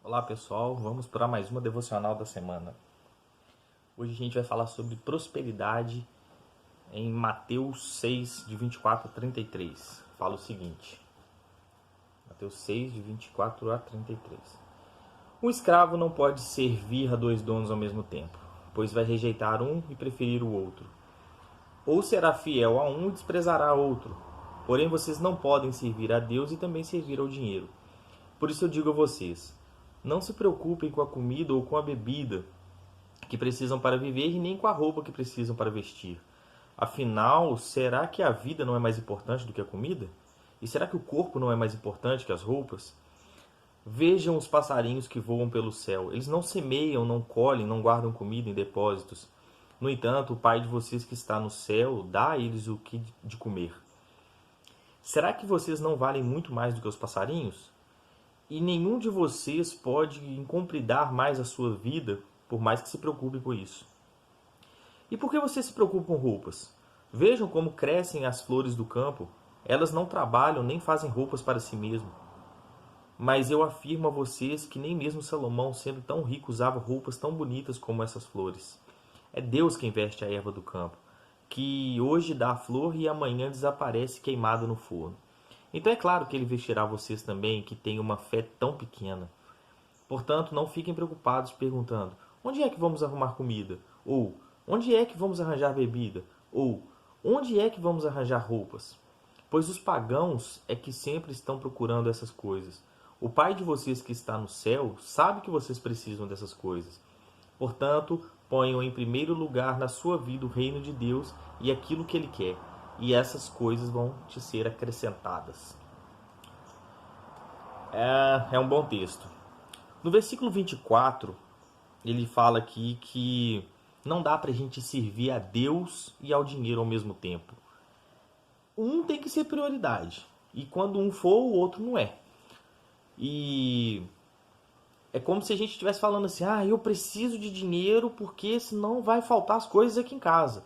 Olá pessoal, vamos para mais uma devocional da semana. Hoje a gente vai falar sobre prosperidade em Mateus 6, de 24 a 33. Fala o seguinte, Mateus 6, de 24 a 33. Um escravo não pode servir a dois donos ao mesmo tempo, pois vai rejeitar um e preferir o outro. Ou será fiel a um e desprezará outro. Porém vocês não podem servir a Deus e também servir ao dinheiro. Por isso eu digo a vocês, não se preocupem com a comida ou com a bebida que precisam para viver e nem com a roupa que precisam para vestir. Afinal, será que a vida não é mais importante do que a comida? E será que o corpo não é mais importante que as roupas? Vejam os passarinhos que voam pelo céu. Eles não semeiam, não colhem, não guardam comida em depósitos. No entanto, o Pai de vocês que está no céu dá a eles o que de comer. Será que vocês não valem muito mais do que os passarinhos? E nenhum de vocês pode incompridar mais a sua vida, por mais que se preocupe com isso. E por que vocês se preocupam com roupas? Vejam como crescem as flores do campo. Elas não trabalham nem fazem roupas para si mesmo. Mas eu afirmo a vocês que nem mesmo Salomão, sendo tão rico, usava roupas tão bonitas como essas flores. É Deus quem veste a erva do campo, que hoje dá a flor e amanhã desaparece queimada no forno. Então é claro que ele vestirá vocês também, que têm uma fé tão pequena. Portanto, não fiquem preocupados perguntando: onde é que vamos arrumar comida? Ou onde é que vamos arranjar bebida? Ou onde é que vamos arranjar roupas? Pois os pagãos é que sempre estão procurando essas coisas. O Pai de vocês que está no céu sabe que vocês precisam dessas coisas. Portanto, ponham em primeiro lugar na sua vida o reino de Deus e aquilo que Ele quer, e essas coisas vão te ser acrescentadas. É um bom texto. No versículo 24, ele fala aqui que não dá pra gente servir a Deus e ao dinheiro ao mesmo tempo. Um tem que ser prioridade. E quando um for, o outro não é. E é como se a gente estivesse falando assim: eu preciso de dinheiro porque senão vai faltar as coisas aqui em casa.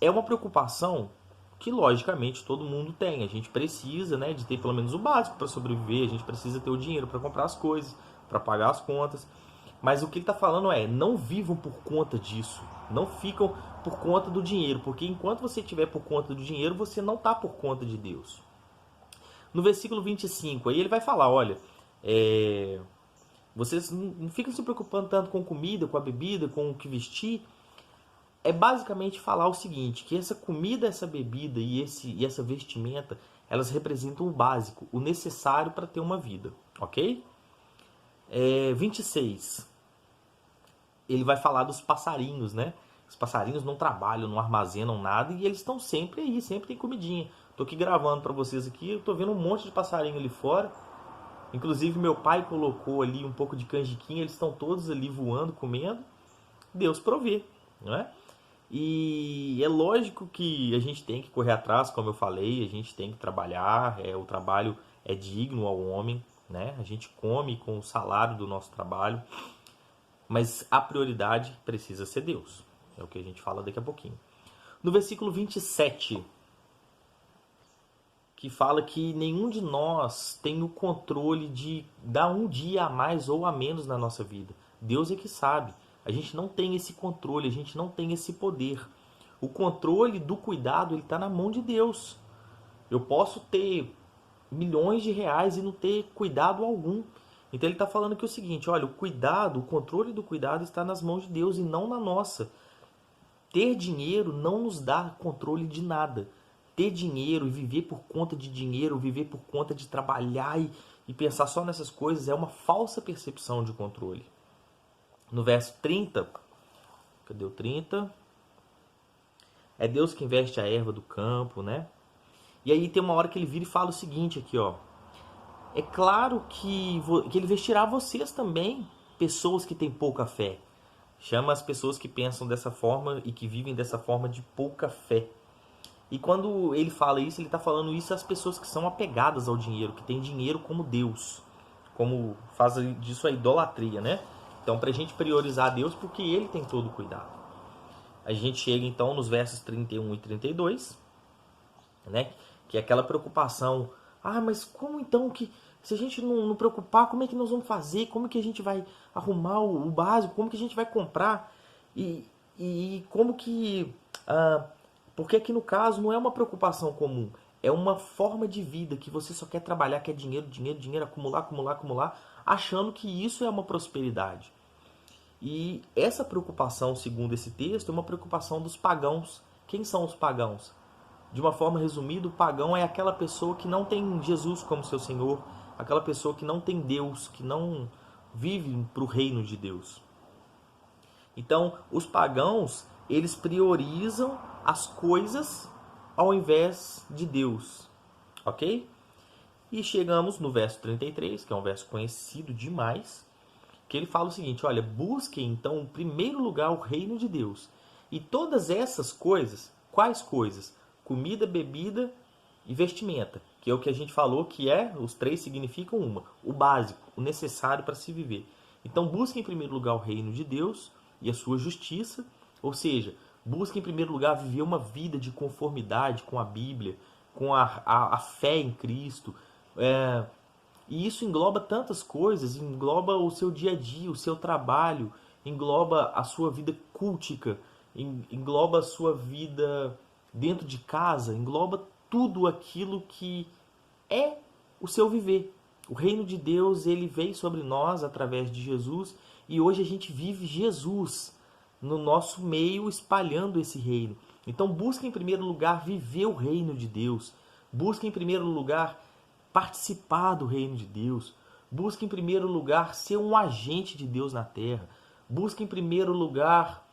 É uma preocupação que, logicamente, todo mundo tem. A gente precisa, né, de ter pelo menos o básico para sobreviver. A gente precisa ter o dinheiro para comprar as coisas, para pagar as contas. Mas o que ele está falando é: não vivam por conta disso. Não ficam por conta do dinheiro. Porque enquanto você estiver por conta do dinheiro, você não está por conta de Deus. No versículo 25, aí ele vai falar: olha, vocês não ficam se preocupando tanto com comida, com a bebida, com o que vestir. É basicamente falar o seguinte, que essa comida, essa bebida e essa vestimenta, elas representam o básico, o necessário para ter uma vida, ok? 26. Ele vai falar dos passarinhos, né? Os passarinhos não trabalham, não armazenam nada e eles estão sempre aí, sempre tem comidinha. Tô aqui gravando para vocês aqui, eu tô vendo um monte de passarinho ali fora. Inclusive meu pai colocou ali um pouco de canjiquinha, eles estão todos ali voando, comendo. Deus provê, não é? E é lógico que a gente tem que correr atrás, como eu falei, a gente tem que trabalhar, o trabalho é digno ao homem, né? A gente come com o salário do nosso trabalho, mas a prioridade precisa ser Deus. É o que a gente fala daqui a pouquinho. No versículo 27, que fala que nenhum de nós tem o controle de dar um dia a mais ou a menos na nossa vida. Deus é que sabe. A gente não tem esse controle, a gente não tem esse poder. O controle do cuidado ele está na mão de Deus. Eu posso ter milhões de reais e não ter cuidado algum. Então ele está falando que é o seguinte: olha, o cuidado, o controle do cuidado está nas mãos de Deus e não na nossa. Ter dinheiro não nos dá controle de nada. Ter dinheiro e viver por conta de dinheiro, viver por conta de trabalhar e pensar só nessas coisas é uma falsa percepção de controle. No verso 30, cadê o 30? É Deus que investe a erva do campo, né? E aí tem uma hora que ele vira e fala o seguinte aqui, ó. É claro que ele vestirá vocês também, pessoas que têm pouca fé. Chama as pessoas que pensam dessa forma e que vivem dessa forma de pouca fé. E quando ele fala isso, ele está falando isso às pessoas que são apegadas ao dinheiro, que têm dinheiro como Deus, como faz disso a idolatria, né? Então, para a gente priorizar Deus, porque Ele tem todo o cuidado. A gente chega então nos versos 31 e 32, né? Que é aquela preocupação: mas como então que Se a gente não preocupar, como é que nós vamos fazer? Como que a gente vai arrumar o básico? Como que a gente vai comprar? E como que... porque aqui no caso não é uma preocupação comum. É uma forma de vida que você só quer trabalhar, quer dinheiro, dinheiro, dinheiro, acumular, acumular, acumular, achando que isso é uma prosperidade. E essa preocupação, segundo esse texto, é uma preocupação dos pagãos. Quem são os pagãos? De uma forma resumida, o pagão é aquela pessoa que não tem Jesus como seu Senhor, aquela pessoa que não tem Deus, que não vive para o reino de Deus. Então, os pagãos, eles priorizam as coisas ao invés de Deus, ok? E chegamos no verso 33, que é um verso conhecido demais, que ele fala o seguinte, olha, busquem então em primeiro lugar o reino de Deus. E todas essas coisas, quais coisas? Comida, bebida e vestimenta, que é o que a gente falou que os três significam o básico, o necessário para se viver. Então busquem em primeiro lugar o reino de Deus e a sua justiça, ou seja, busquem em primeiro lugar viver uma vida de conformidade com a Bíblia, com a fé em Cristo, e isso engloba tantas coisas, engloba o seu dia a dia, o seu trabalho, engloba a sua vida cultica, engloba a sua vida dentro de casa, engloba tudo aquilo que é o seu viver. O reino de Deus, ele veio sobre nós através de Jesus e hoje a gente vive Jesus no nosso meio espalhando esse reino. Então busque em primeiro lugar viver o reino de Deus. Busque em primeiro lugar participar do reino de Deus. Busque em primeiro lugar ser um agente de Deus na terra. Busque em primeiro lugar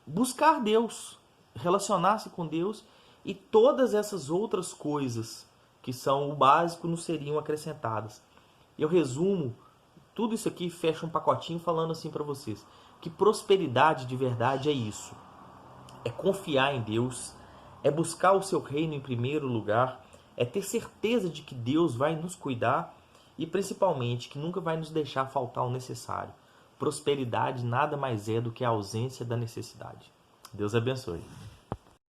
buscar Deus, relacionar-se com Deus, e todas essas outras coisas que são o básico nos seriam acrescentadas. Eu resumo tudo isso aqui, fecho um pacotinho falando assim para vocês, que prosperidade de verdade é isso. É confiar em Deus, é buscar o seu reino em primeiro lugar, é ter certeza de que Deus vai nos cuidar e principalmente que nunca vai nos deixar faltar o necessário. Prosperidade nada mais é do que a ausência da necessidade. Deus abençoe.